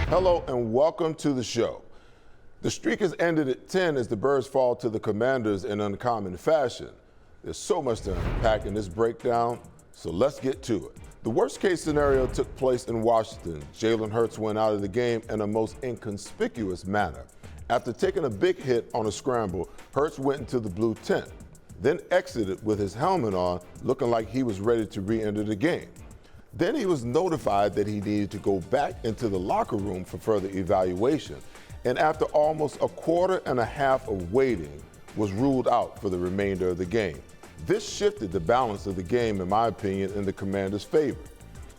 Hello and welcome to the show. The streak has ended at 10 as the Birds fall to the Commanders in uncommon fashion. There's so much to unpack in this breakdown, so let's get to it. The worst case scenario took place in Washington. Jalen Hurts went out of the game in a most inconspicuous manner. After taking a big hit on a scramble, Hurts went into the blue tent, then exited with his helmet on, looking like he was ready to re-enter the game. Then he was notified that he needed to go back into the locker room for further evaluation, and after almost a quarter and a half of waiting, was ruled out for the remainder of the game. This shifted the balance of the game, in my opinion, in the Commanders' favor.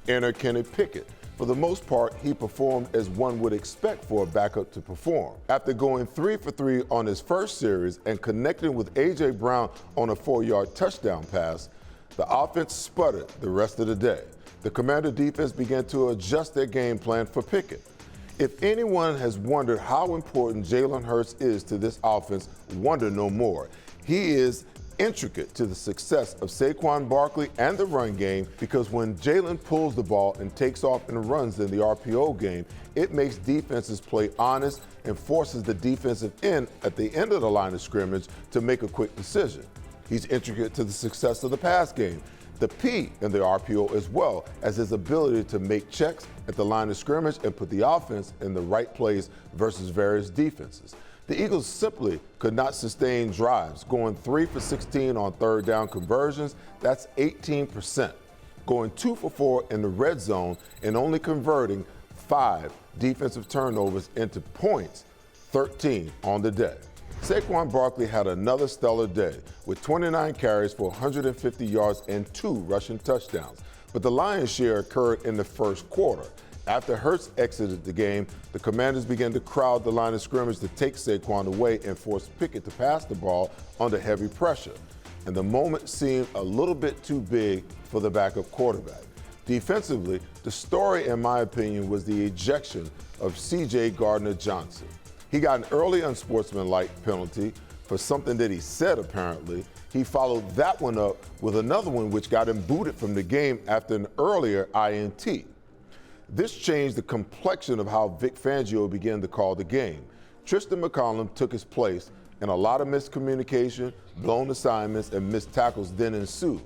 Enter Kenny Pickett. For the most part, he performed as one would expect for a backup to perform. After going 3 for 3 on his first series and connecting with A.J. Brown on a 4-yard touchdown pass, the offense sputtered the rest of the day. The Commander defense began to adjust their game plan for Pickett. If anyone has wondered how important Jalen Hurts is to this offense, wonder no more. He is intricate to the success of Saquon Barkley and the run game, because when Jalen pulls the ball and takes off and runs in the RPO game, it makes defenses play honest and forces the defensive end at the end of the line of scrimmage to make a quick decision. He's intricate to the success of the pass game, the P in the RPO, as well as his ability to make checks at the line of scrimmage and put the offense in the right place versus various defenses. The Eagles simply could not sustain drives, going 3 for 16 on third down conversions. That's 18%. Going 2 for 4 in the red zone and only converting 5 defensive turnovers into points, 13 on the day. Saquon Barkley had another stellar day with 29 carries for 150 yards and 2 rushing touchdowns. But the lion's share occurred in the first quarter. After Hurts exited the game, the Commanders began to crowd the line of scrimmage to take Saquon away and force Pickett to pass the ball under heavy pressure. And the moment seemed a little bit too big for the backup quarterback. Defensively, the story, in my opinion, was the ejection of C.J. Gardner-Johnson. He got an early unsportsmanlike penalty for something that he said, apparently. He followed that one up with another one which got him booted from the game after an earlier INT. This changed the complexion of how Vic Fangio began to call the game. Tristan McCollum took his place, and a lot of miscommunication, blown assignments, and missed tackles then ensued.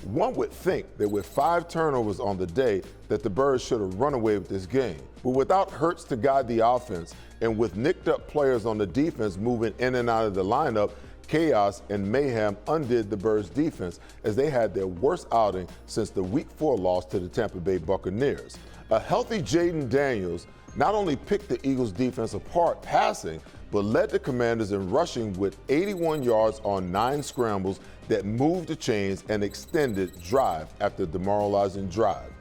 One would think that with 5 turnovers on the day that the Birds should have run away with this game. But without Hurts to guide the offense, and with nicked up players on the defense moving in and out of the lineup, chaos and mayhem undid the Birds defense as they had their worst outing since the Week 4 loss to the Tampa Bay Buccaneers. A healthy Jaden Daniels not only picked the Eagles defense apart passing, but led the Commanders in rushing with 81 yards on 9 scrambles that moved the chains and extended drive after demoralizing drive.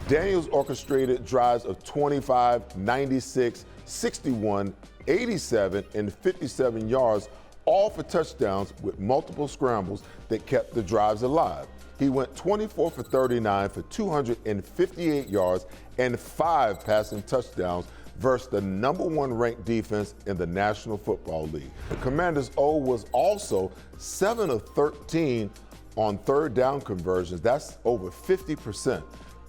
Daniels orchestrated drives of 25, 96, 61, 87, and 57 yards, all for touchdowns with multiple scrambles that kept the drives alive. He went 24 for 39 for 258 yards and 5 passing touchdowns versus the #1 ranked defense in the National Football League. The Commanders' O was also 7 of 13 on third down conversions. That's over 50%.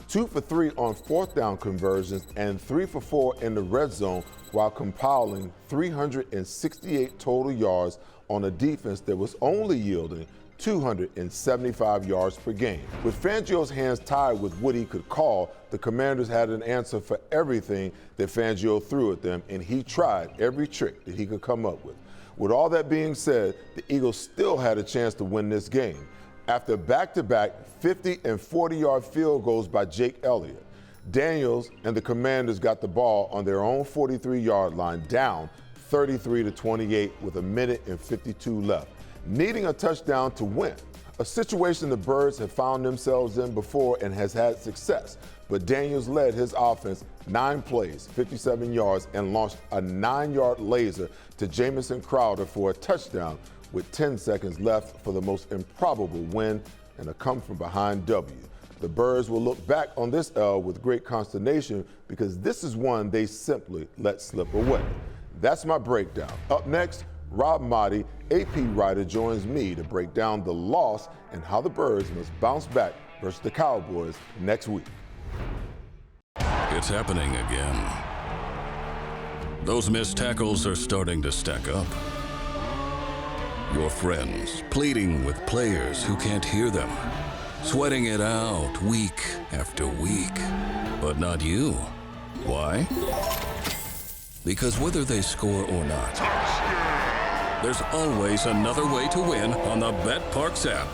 2 for 3 on fourth down conversions and 3 for 4 in the red zone, while compiling 368 total yards on a defense that was only yielding 275 yards per game. With Fangio's hands tied with what he could call, the Commanders had an answer for everything that Fangio threw at them, and he tried every trick that he could come up with. With all that being said, the Eagles still had a chance to win this game. After back-to-back 50 and 40-yard field goals by Jake Elliott, Daniels and the Commanders got the ball on their own 43-yard line, down 33-28 with 1:52 left, needing a touchdown to win, a situation the Birds have found themselves in before and has had success. But Daniels led his offense 9 plays, 57 yards, and launched a 9-yard laser to Jamison Crowder for a touchdown with 10 seconds left for the most improbable win and a come-from-behind W. The Birds will look back on this L with great consternation because this is one they simply let slip away. That's my breakdown. Up next, Rob Maaddi, AP writer, joins me to break down the loss and how the Birds must bounce back versus the Cowboys next week. It's happening again. Those missed tackles are starting to stack up. Your friends pleading with players who can't hear them, sweating it out week after week. But not you. Why? Because whether they score or not, there's always another way to win on the BetParx app.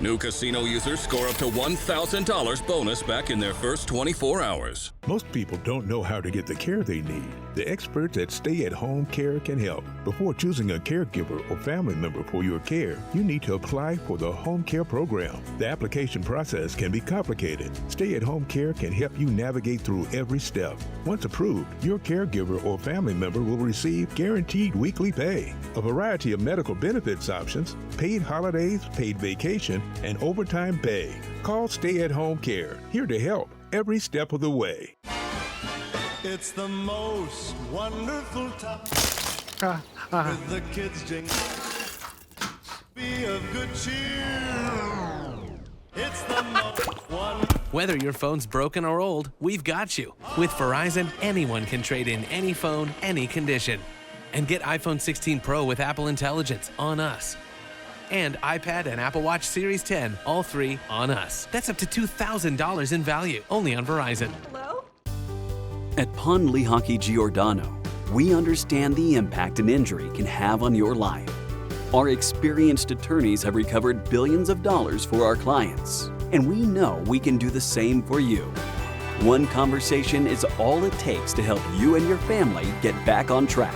New casino users score up to $1,000 bonus back in their first 24 hours. Most people don't know how to get the care they need. The experts at Stay at Home Care can help. Before choosing a caregiver or family member for your care, you need to apply for the Home Care Program. The application process can be complicated. Stay at Home Care can help you navigate through every step. Once approved, your caregiver or family member will receive guaranteed weekly pay, a variety of medical benefits options, paid holidays, paid vacation, and overtime pay. Call Stay at Home Care, here to help every step of the way. It's the most wonderful time with the kids jingle. Be of good cheer. It's the most wonderful. Whether your phone's broken or old, we've got you. With Verizon, anyone can trade in any phone, any condition. And get iPhone 16 Pro with Apple Intelligence on us. And iPad and Apple Watch Series 10, all three on us. That's up to $2,000 in value, only on Verizon. Hello? At Pond Lehocky Giordano, we understand the impact an injury can have on your life. Our experienced attorneys have recovered billions of dollars for our clients, and we know we can do the same for you. One conversation is all it takes to help you and your family get back on track.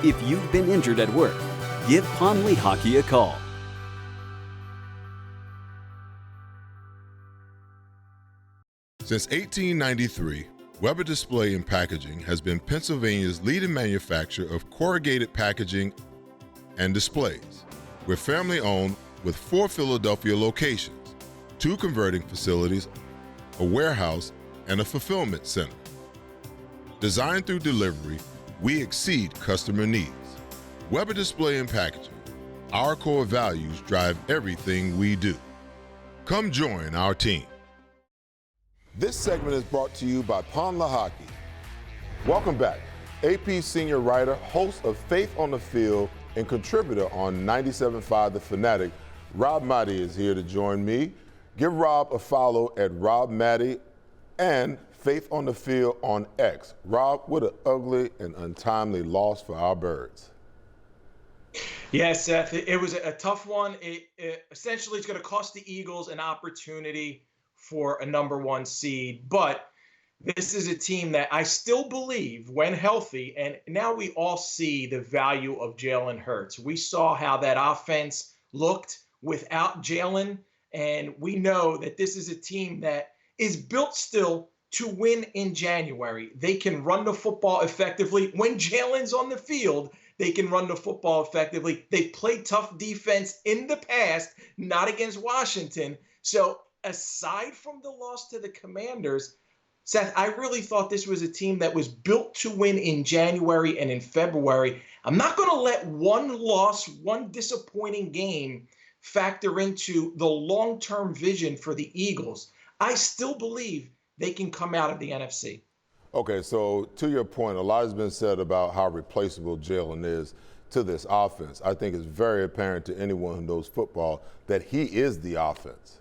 If you've been injured at work, give Pond Lehocky a call. Since 1893, Weber Display and Packaging has been Pennsylvania's leading manufacturer of corrugated packaging and displays. We're family-owned with 4 Philadelphia locations, 2 converting facilities, a warehouse, and a fulfillment center. Designed through delivery, we exceed customer needs. Weber Display and Packaging. Our core values drive everything we do. Come join our team. This segment is brought to you by Pond Lehocky. Welcome back. AP senior writer, host of Faith on the Field, and contributor on 97.5 The Fanatic, Rob Maaddi is here to join me. Give Rob a follow at Rob Maaddi and Faith on the Field on X. Rob, what an ugly and untimely loss for our birds. Yeah, Seth, it was a tough one. It essentially it's going to cost the Eagles an opportunity for a #1 seed, but this is a team that I still believe, when healthy, and now we all see the value of Jalen Hurts. We saw how that offense looked without Jalen, and we know that this is a team that is built still to win in January. They can run the football effectively. When Jalen's on the field, they can run the football effectively. They played tough defense in the past, not against Washington. So aside from the loss to the Commanders, Seth, I really thought this was a team that was built to win in January and in February. I'm not going to let one loss, one disappointing game factor into the long-term vision for the Eagles. I still believe they can come out of the NFC. Okay, so to your point, a lot has been said about how replaceable Jalen is to this offense. I think it's very apparent to anyone who knows football that he is the offense.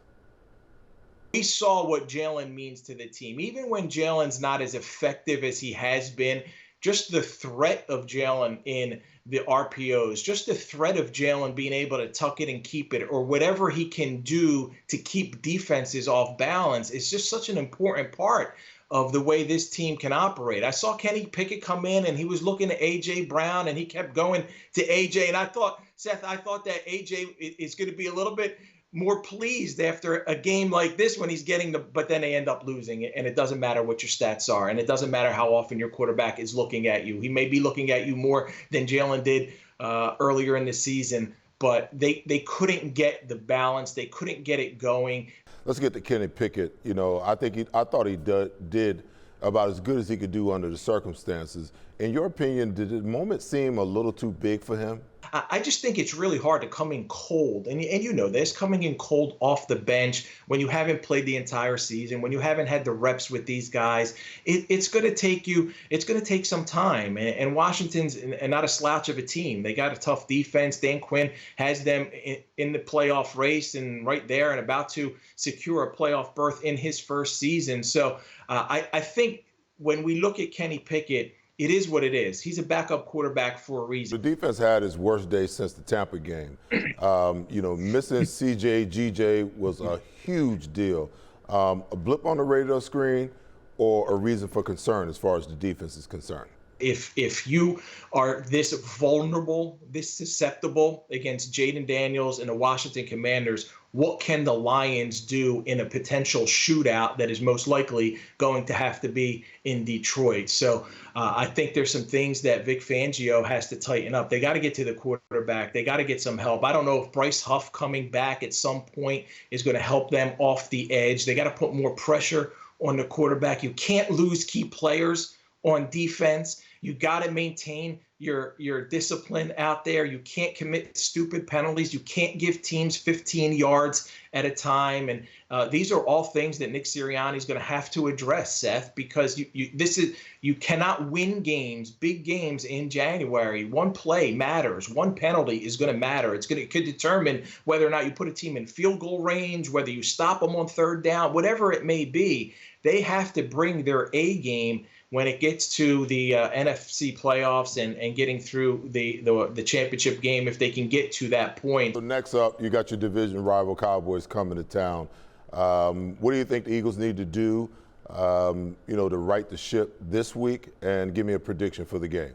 We saw what Jalen means to the team. Even when Jalen's not as effective as he has been, just the threat of Jalen in the RPOs, just the threat of Jalen being able to tuck it and keep it, or whatever he can do to keep defenses off balance, is just such an important part of the way this team can operate. I saw Kenny Pickett come in and he was looking at A.J. Brown and he kept going to A.J. And I thought, Seth, that A.J. is going to be a little bit more pleased after a game like this when he's getting but then they end up losing it. And it doesn't matter what your stats are. And it doesn't matter how often your quarterback is looking at you. He may be looking at you more than Jalen did earlier in the season, but they couldn't get the balance. They couldn't get it going. Let's get to Kenny Pickett. You know, I thought he did about as good as he could do under the circumstances. In your opinion, did the moment seem a little too big for him? I just think it's really hard to come in cold, and you know this, coming in cold off the bench when you haven't played the entire season, when you haven't had the reps with these guys. It's going to take some time, and Washington's not a slouch of a team. They got a tough defense. Dan Quinn has them in the playoff race and right there and about to secure a playoff berth in his first season. So I think when we look at Kenny Pickett, it is what it is. He's a backup quarterback for a reason. The defense had its worst day since the Tampa game. Missing CJ, GJ was a huge deal. A blip on the radar screen or a reason for concern as far as the defense is concerned? If you are this vulnerable, this susceptible against Jaden Daniels and the Washington Commanders, what can the Lions do in a potential shootout that is most likely going to have to be in Detroit? So I think there's some things that Vic Fangio has to tighten up. They got to get to the quarterback. They got to get some help. I don't know if Bryce Huff coming back at some point is going to help them off the edge. They got to put more pressure on the quarterback. You can't lose key players on defense. You got to maintain your discipline out there. You can't commit stupid penalties. You can't give teams 15 yards at a time. And these are all things that Nick Sirianni is going to have to address, Seth, because you cannot win games, big games in January. One play matters. One penalty is going to matter. It could determine whether or not you put a team in field goal range, whether you stop them on third down, whatever it may be. They have to bring their A game when it gets to the NFC playoffs and getting through the championship game, if they can get to that point. So next up, you got your division rival Cowboys coming to town. What do you think the Eagles need to do, to right the ship this week? And give me a prediction for the game.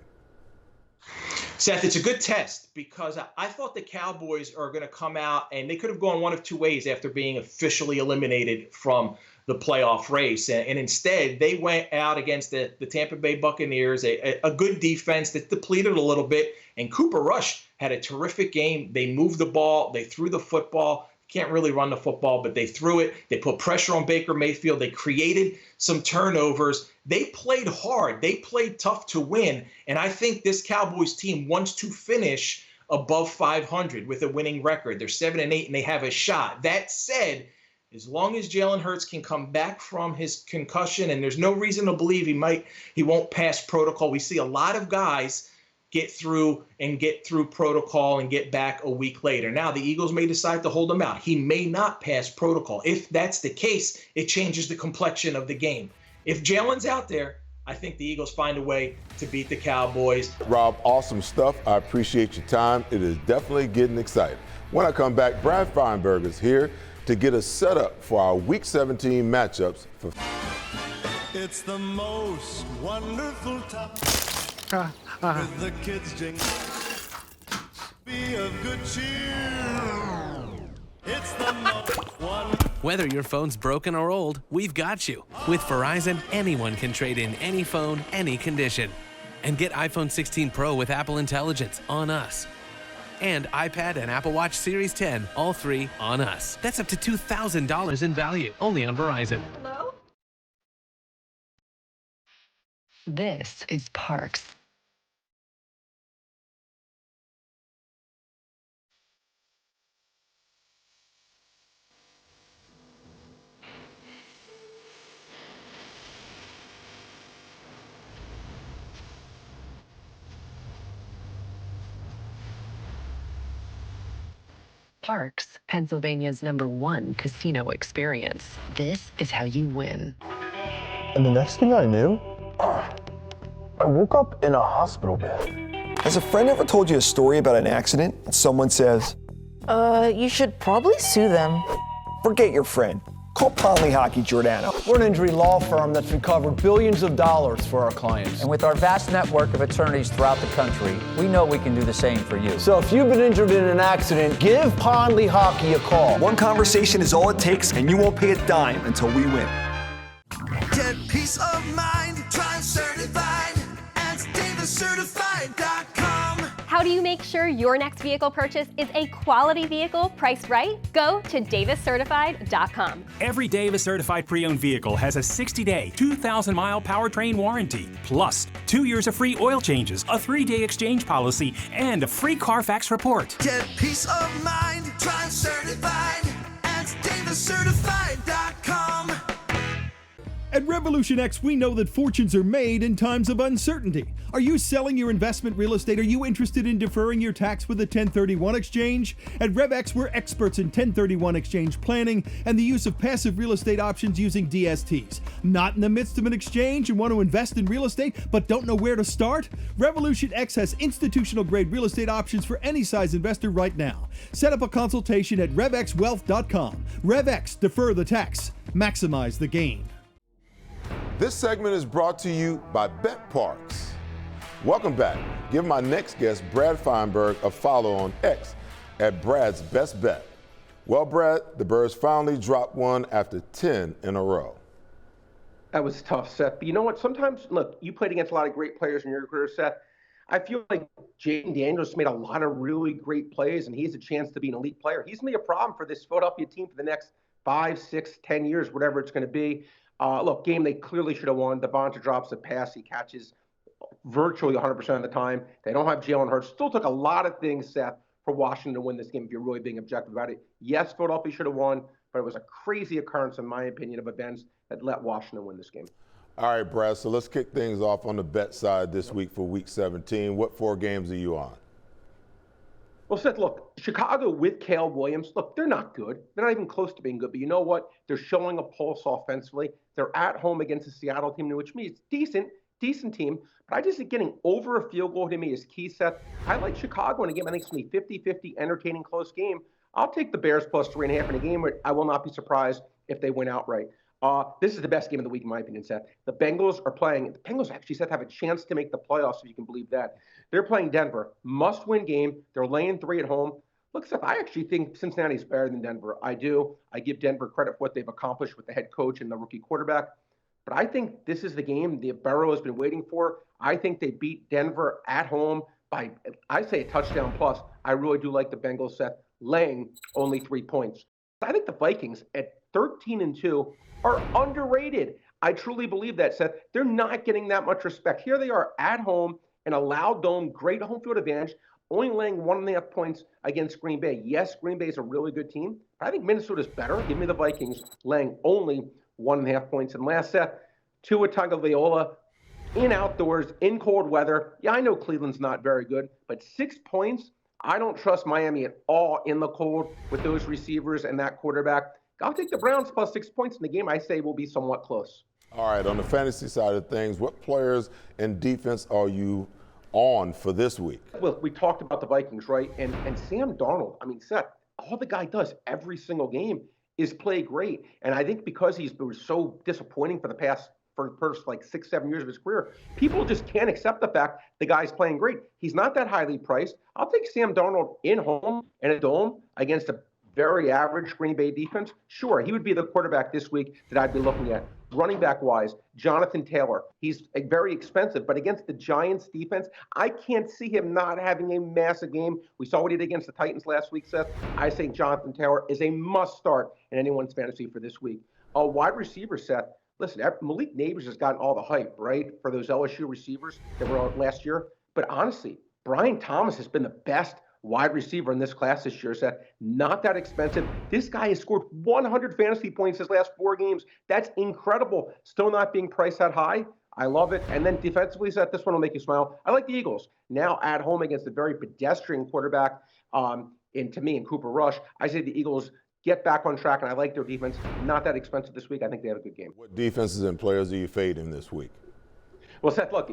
Seth, it's a good test because I thought the Cowboys are going to come out, and they could have gone one of two ways after being officially eliminated from the playoff race. And instead, they went out against the Tampa Bay Buccaneers, a good defense that depleted a little bit. And Cooper Rush had a terrific game. They moved the ball. They threw the football. Can't really run the football, but they threw it. They put pressure on Baker Mayfield. They created some turnovers. They played hard. They played tough to win. And I think this Cowboys team wants to finish above 500 with a winning record. They're 7-8, and they have a shot. That said, as long as Jalen Hurts can come back from his concussion, and there's no reason to believe he won't pass protocol. We see a lot of guys get through protocol and get back a week later. Now, the Eagles may decide to hold him out. He may not pass protocol. If that's the case, it changes the complexion of the game. If Jalen's out there, I think the Eagles find a way to beat the Cowboys. Rob, awesome stuff. I appreciate your time. It is definitely getting exciting. When I come back, Brad Feinberg is here to get us set up for our Week 17 matchups. It's the most wonderful time with the kids jingle. Be of good cheer. It's the most wonderful. Whether your phone's broken or old, we've got you. With Verizon, anyone can trade in any phone, any condition. And get iPhone 16 Pro with Apple Intelligence on us. And iPad and Apple Watch Series 10, all three on us. That's up to $2,000 in value, only on Verizon. Hello? This is Parks. Parks, Pennsylvania's #1 casino experience. This is how you win. And the next thing I knew, I woke up in a hospital bed. Has a friend ever told you a story about an accident and someone says, you should probably sue them. forget your friend. Call Ponley Hockey Giordano. We're an injury law firm that's recovered billions of dollars for our clients. And with our vast network of attorneys throughout the country, we know we can do the same for you. So if you've been injured in an accident, give Ponley Hockey a call. One conversation is all it takes, and you won't pay a dime until we win. Get peace of mind, try certified at DavisCertified.com. How do you make sure your next vehicle purchase is a quality vehicle priced right? Go to daviscertified.com. Every Davis certified pre-owned vehicle has a 60-day, 2,000-mile powertrain warranty, plus 2 years of free oil changes, a 3-day exchange policy, and a free Carfax report. Get peace of mind, drive certified at daviscertified.com. At Revolution X, we know that fortunes are made in times of uncertainty. Are you selling your investment real estate? Are you interested in deferring your tax with a 1031 exchange? At RevX, we're experts in 1031 exchange planning and the use of passive real estate options using DSTs. Not in the midst of an exchange and want to invest in real estate but don't know where to start? Revolution X has institutional grade real estate options for any size investor right now. Set up a consultation at RevXWealth.com. RevX, defer the tax, maximize the gain. This segment is brought to you by Bet Parks. Welcome back. Give my next guest, Brad Feinberg, a follow on X at Brad's Best Bet. Well, Brad, the Birds finally dropped one after 10 in a row. That was tough, Seth. But you know what? Sometimes, look, you played against a lot of great players in your career, Seth. I feel like Jaden Daniels made a lot of really great plays, and he has a chance to be an elite player. He's going to be a problem for this Philadelphia team for the next 5, 6, 10 years, whatever it's going to be. Look, game they clearly should have won. Devonta drops a pass. He catches virtually 100% of the time. They don't have Jalen Hurts. Still took a lot of things, Seth, for Washington to win this game if you're really being objective about it. Yes, Philadelphia should have won, but it was a crazy occurrence, in my opinion, of events that let Washington win this game. All right, Brad, so let's kick things off on the bet side this week for Week 17. What 4 games are you on? Well, Seth, look, Chicago with Caleb Williams, look, they're not good. They're not even close to being good. But you know what? They're showing a pulse offensively. They're at home against the Seattle team, which means decent team. But I just think getting over a field goal to me is key, Seth. I like Chicago in a game. I think it's going to be 50-50, entertaining, close game. I'll take the Bears plus 3.5 in a game where I will not be surprised if they win outright. This is the best game of the week, in my opinion, Seth. The Bengals are playing. The Bengals actually, Seth, have a chance to make the playoffs, if you can believe that. They're playing Denver. Must-win game. They're laying 3 at home. Look, Seth, I actually think Cincinnati's better than Denver. I do. I give Denver credit for what they've accomplished with the head coach and the rookie quarterback. But I think this is the game that Burrow has been waiting for. I think they beat Denver at home by, I say, a touchdown plus. I really do like the Bengals, Seth, laying only 3 points. I think the Vikings at 13-2 are underrated. I truly believe that, Seth. They're not getting that much respect. Here they are at home in a loud dome, great home field advantage, only laying 1.5 points against Green Bay. Yes, Green Bay is a really good team, but I think Minnesota's better. Give me the Vikings laying only 1.5 points. And last, Seth, Tua Tagovailoa in outdoors, in cold weather. Yeah, I know Cleveland's not very good, but 6 points. I don't trust Miami at all in the cold with those receivers and that quarterback. I'll take the Browns plus 6 points in the game. I say will be somewhat close. All right, on the fantasy side of things, what players and defense are you on for this week? Well, we talked about the Vikings, right? And Sam Darnold, I mean, Seth, all the guy does every single game is play great. And I think because he's been so disappointing for the first like 6-7 years of his career, people just can't accept the fact the guy's playing great. He's not that highly priced. I'll take Sam Darnold in home in a dome against a very average Green Bay defense. Sure, he would be the quarterback this week that I'd be looking at. Running back-wise, Jonathan Taylor. He's very expensive, but against the Giants defense, I can't see him not having a massive game. We saw what he did against the Titans last week, Seth. I think Jonathan Taylor is a must-start in anyone's fantasy for this week. A wide receiver, Seth. Listen, Malik Nabers has gotten all the hype, right, for those LSU receivers that were out last year. But honestly, Brian Thomas has been the best wide receiver in this class this year, Seth. Not that expensive. This guy has scored 100 fantasy points his last 4 games. That's incredible. Still not being priced that high. I love it. And then defensively, Seth, this one will make you smile. I like the Eagles. Now at home against a very pedestrian quarterback in Cooper Rush. I say the Eagles get back on track, and I like their defense. Not that expensive this week. I think they have a good game. What defenses and players are you fading this week? Well, Seth, look,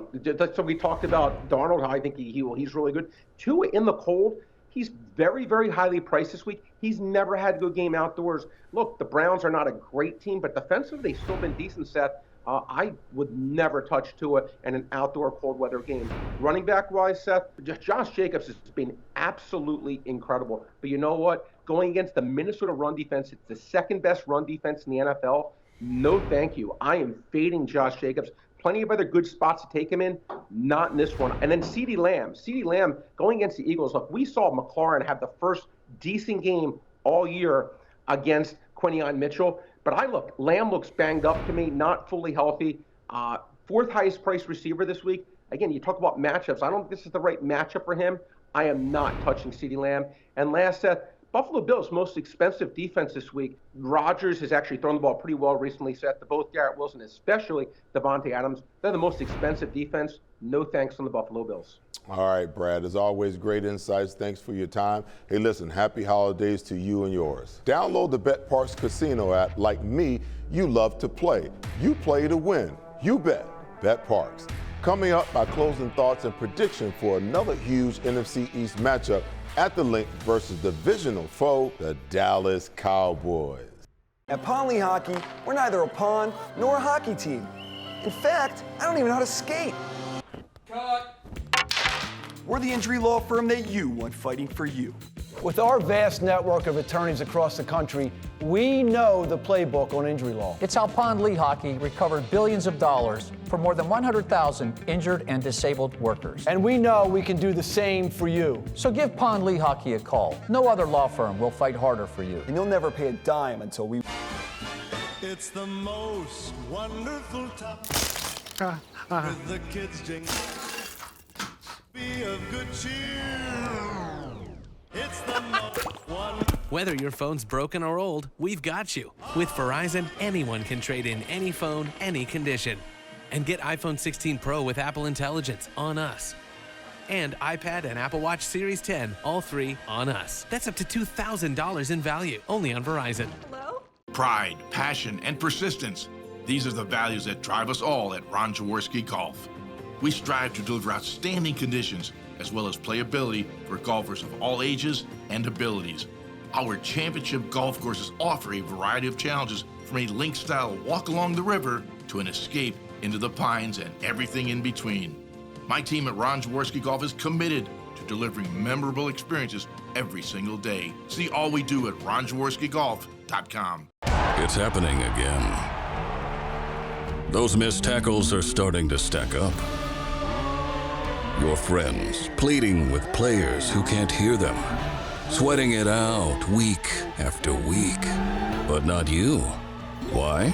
so we talked about Darnold, how I think he's really good. Tua in the cold, he's very, very highly priced this week. He's never had a good game outdoors. Look, the Browns are not a great team, but defensively, they've still been decent, Seth. I would never touch Tua in an outdoor cold weather game. Running back-wise, Seth, Josh Jacobs has been absolutely incredible. But you know what? Going against the Minnesota run defense, it's the second best run defense in the NFL. No, thank you. I am fading Josh Jacobs Plenty of other good spots to take him in, not in this one. And then CeeDee Lamb going against the Eagles. Look, we saw McLaurin have the first decent game all year against Quinyon Mitchell. But Lamb looks banged up to me, not fully healthy. Fourth highest priced receiver this week. Again, you talk about matchups. I don't think this is the right matchup for him. I am not touching CeeDee Lamb. And last, Seth, Buffalo Bills' most expensive defense this week. Rodgers has actually thrown the ball pretty well recently, Seth, to both Garrett Wilson, especially Devontae Adams. They're the most expensive defense. No thanks on the Buffalo Bills. All right, Brad. As always, great insights. Thanks for your time. Hey, listen, happy holidays to you and yours. Download the BetParks Casino app. Like me, you love to play. You play to win. You bet. BetParks. Coming up, my closing thoughts and prediction for another huge NFC East matchup at the Link versus divisional foe, the Dallas Cowboys. At Pond Lee Hockey, we're neither a pond nor a hockey team. In fact, I don't even know how to skate. Cut. We're the injury law firm that you want fighting for you. With our vast network of attorneys across the country, we know the playbook on injury law. It's how Pond Lee Hockey recovered billions of dollars for more than 100,000 injured and disabled workers. And we know we can do the same for you. So give Pond Lee Hockey a call. No other law firm will fight harder for you. And you'll never pay a dime until we... It's the most wonderful time with the kids jingle. Be of good cheer. It's the most wonderful. Whether your phone's broken or old, we've got you. With Verizon, anyone can trade in any phone, any condition. And get iPhone 16 Pro with Apple Intelligence on us. And iPad and Apple Watch Series 10, all three on us. That's up to $2,000 in value, only on Verizon. Hello? Pride, passion, and persistence. These are the values that drive us all at Ron Jaworski Golf. We strive to deliver outstanding conditions as well as playability for golfers of all ages and abilities. Our championship golf courses offer a variety of challenges from a link-style walk along the river to an escape into the pines and everything in between. My team at Ron Jaworski Golf is committed to delivering memorable experiences every single day. See all we do at ronjaworskigolf.com. It's happening again. Those missed tackles are starting to stack up. Your friends pleading with players who can't hear them. Sweating it out week after week. But not you. Why?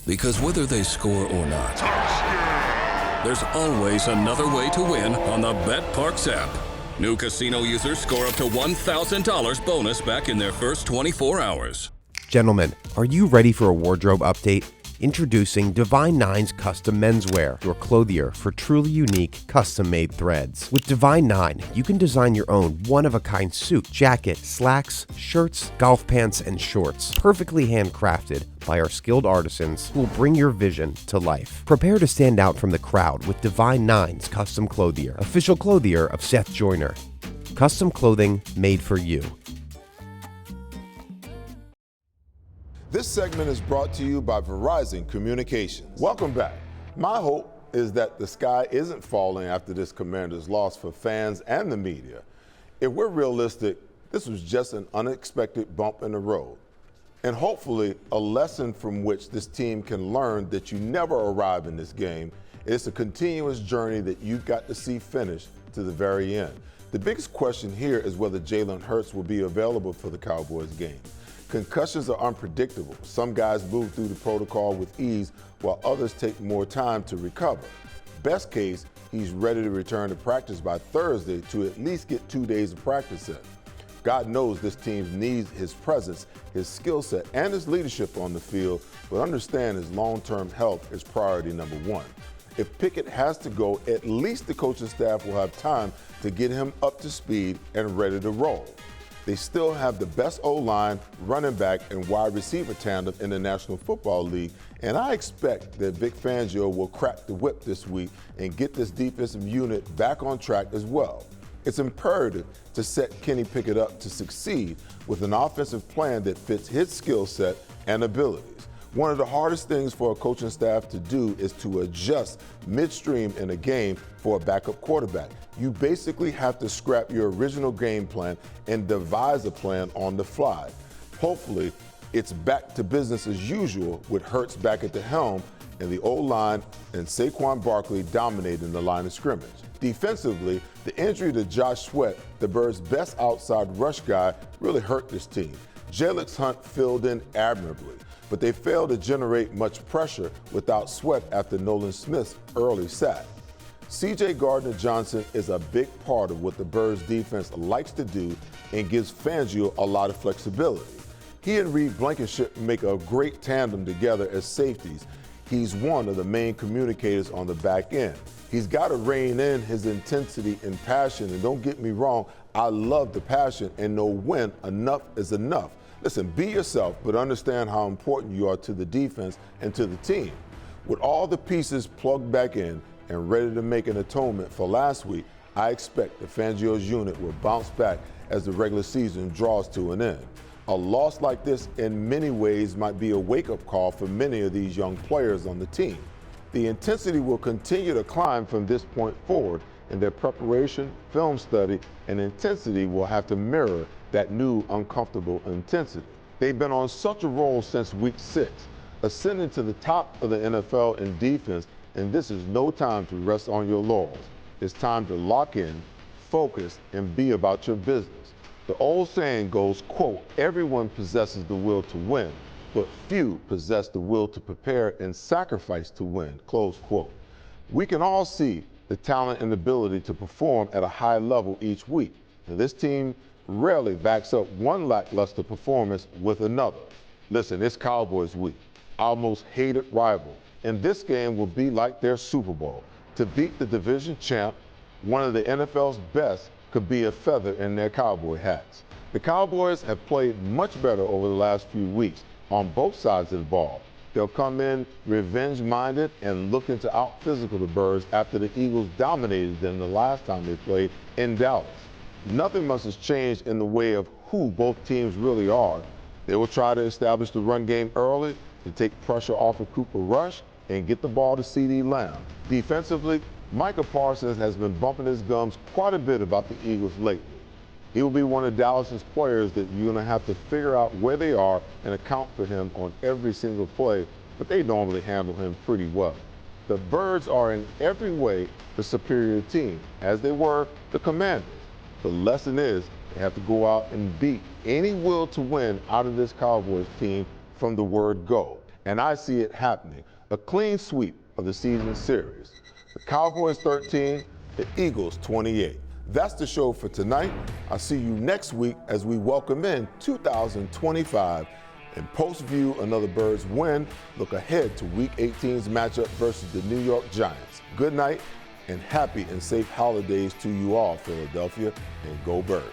Because whether they score or not, there's always another way to win on the BetParks app. New casino users score up to $1,000 bonus back in their first 24 hours. Gentlemen, are you ready for a wardrobe update? Introducing Divine Nine's Custom Menswear, your clothier for truly unique, custom-made threads. With Divine Nine, you can design your own one-of-a-kind suit, jacket, slacks, shirts, golf pants, and shorts, perfectly handcrafted by our skilled artisans who will bring your vision to life. Prepare to stand out from the crowd with Divine Nine's Custom Clothier, official clothier of Seth Joyner. Custom clothing made for you. This segment is brought to you by Verizon Communications. Welcome back. My hope is that the sky isn't falling after this Commanders loss for fans and the media. If we're realistic, this was just an unexpected bump in the road. And hopefully a lesson from which this team can learn that you never arrive in this game. It's a continuous journey that you've got to see finish to the very end. The biggest question here is whether Jalen Hurts will be available for the Cowboys game. Concussions are unpredictable. Some guys move through the protocol with ease while others take more time to recover. Best case, he's ready to return to practice by Thursday to at least get 2 days of practice in. God knows this team needs his presence, his skill set, and his leadership on the field, but understand his long-term health is priority number one. If Pickett has to go, at least the coaching staff will have time to get him up to speed and ready to roll. They still have the best O-line, running back, and wide receiver tandem in the National Football League, and I expect that Vic Fangio will crack the whip this week and get this defensive unit back on track as well. It's imperative to set Kenny Pickett up to succeed with an offensive plan that fits his skill set and abilities. One of the hardest things for a coaching staff to do is to adjust midstream in a game for a backup quarterback. You basically have to scrap your original game plan and devise a plan on the fly. Hopefully, It's back to business as usual with Hurts back at the helm and the O-line and Saquon Barkley dominating the line of scrimmage. Defensively, the injury to Josh Sweat, the Birds' best outside rush guy, really hurt this team. Jalix Hunt filled in admirably, but they failed to generate much pressure without Sweat after Nolan Smith's early sack. C.J. Gardner-Johnson is a big part of what the Birds defense likes to do and gives Fangio a lot of flexibility. He and Reed Blankenship make a great tandem together as safeties. He's one of the main communicators on the back end. He's got to rein in his intensity and passion, and don't get me wrong, I love the passion and know when enough is enough. Listen, be yourself, but understand how important you are to the defense and to the team. With all the pieces plugged back in and ready to make an atonement for last week, I expect the Fangio's unit will bounce back as the regular season draws to an end. A loss like this in many ways might be a wake-up call for many of these young players on the team. The intensity will continue to climb from this point forward, and their preparation, film study, and intensity will have to mirror that new uncomfortable intensity. They've been on such a roll since week 6, ascending to the top of the NFL in defense, and this is no time to rest on your laurels. It's time to lock in, focus, and be about your business. The old saying goes, quote, everyone possesses the will to win, but few possess the will to prepare and sacrifice to win, close quote. We can all see the talent and ability to perform at a high level each week. And this team rarely backs up one lackluster performance with another. Listen, it's Cowboys week, our most hated rival, and this game will be like their Super Bowl. To beat the division champ, one of the NFL's best, could be a feather in their Cowboy hats. The Cowboys have played much better over the last few weeks on both sides of the ball. They'll come in revenge-minded and looking to out-physical the Birds after the Eagles dominated them the last time they played in Dallas. Nothing much has changed in the way of who both teams really are. They will try to establish the run game early to take pressure off of Cooper Rush and get the ball to CeeDee Lamb. Defensively, Micah Parsons has been bumping his gums quite a bit about the Eagles lately. He will be one of Dallas's players that you're going to have to figure out where they are and account for him on every single play, but they normally handle him pretty well. The Birds are in every way the superior team, as they were the Commanders. The lesson is they have to go out and beat any will to win out of this Cowboys team from the word go. And I see it happening. A clean sweep of the season series. The Cowboys 13, the Eagles 28. That's the show for tonight. I'll see you next week as we welcome in 2025 and post-view another Birds win. Look ahead to Week 18's matchup versus the New York Giants. Good night and happy and safe holidays to you all, Philadelphia, and go Birds.